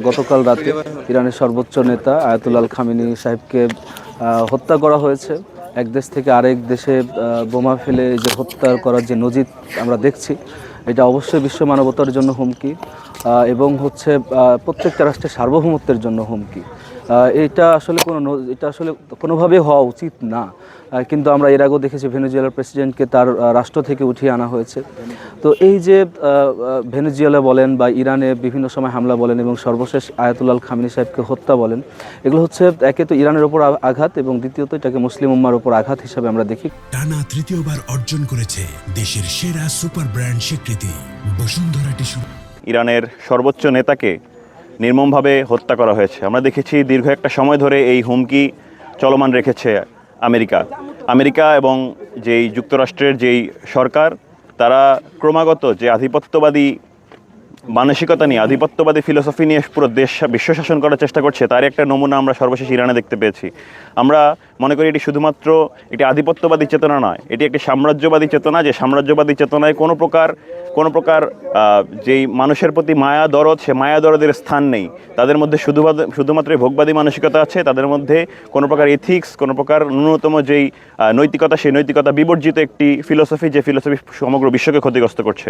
গতকাল রাতে ইরানের সর্বোচ্চ নেতা আয়াতুল্লাহ আল খামেনি সাহেবকে হত্যা করা হয়েছে। এক দেশ থেকে আরেক দেশে বোমা ফেলে যে হত্যা করার যে নজির আমরা দেখছি, এটা অবশ্যই বিশ্ব মানবতার জন্য হুমকি এবং হচ্ছে প্রত্যেকটা রাষ্ট্রের সার্বভৌমত্বের জন্য হুমকি। এটা আসলে কোনোভাবেই হওয়া উচিত না। কিন্তু আমরা এর আগেও দেখেছি ভেনেজুয়েলার প্রেসিডেন্টকে তার রাষ্ট্র থেকে উঠিয়ে আনা হয়েছে। তো এই যে ভেনেজুয়েলা বলেন বা ইরানে বিভিন্ন সময় হামলা বলেন এবং সর্বশেষ আয়াতুল্লাহ আল খামেনি সাহেবকে হত্যা বলেন, এগুলো হচ্ছে একে তো ইরানের ওপর আঘাত এবং দ্বিতীয়ত এটাকে মুসলিম উম্মার ওপর আঘাত হিসাবে আমরা দেখি। টানা তৃতীয়বার অর্জন করেছে দেশের সেরা সুপার ব্র্যান্ড স্বীকৃতি বসুন্ধরা টিস্যু। ইরানের সর্বোচ্চ নেতাকে নির্মমভাবে হত্যা করা হয়েছে। আমরা দেখেছি দীর্ঘ একটা সময় ধরে এই হুমকি চলমান রেখেছে আমেরিকা এবং যেই যুক্তরাষ্ট্রের যেই সরকার, তারা ক্রমাগত যে আধিপত্যবাদী মানসিকতা নিয়ে, আধিপত্যবাদী ফিলোসফি নিয়ে পুরো বিশ্ব শাসন করার চেষ্টা করছে, তার একটা নমুনা আমরা সর্বশেষ ইরানে দেখতে পেয়েছি। আমরা মনে করি এটি শুধুমাত্র একটি আধিপত্যবাদী চেতনা নয়, এটি একটি সাম্রাজ্যবাদী চেতনা, যে সাম্রাজ্যবাদী চেতনায় কোনো প্রকার যেই মানুষের প্রতি মায়া দরদ, সে মায়া দরদের স্থান নেই। তাদের মধ্যে শুধুমাত্র ভোগবাদী মানসিকতা আছে, তাদের মধ্যে কোনো প্রকার এথিক্স, কোনো প্রকার ন্যূনতম যেই নৈতিকতা, সেই নৈতিকতা বিবর্জিত একটি ফিলোসফি, যে ফিলোসফি সমগ্র বিশ্বকে ক্ষতিগ্রস্ত করছে।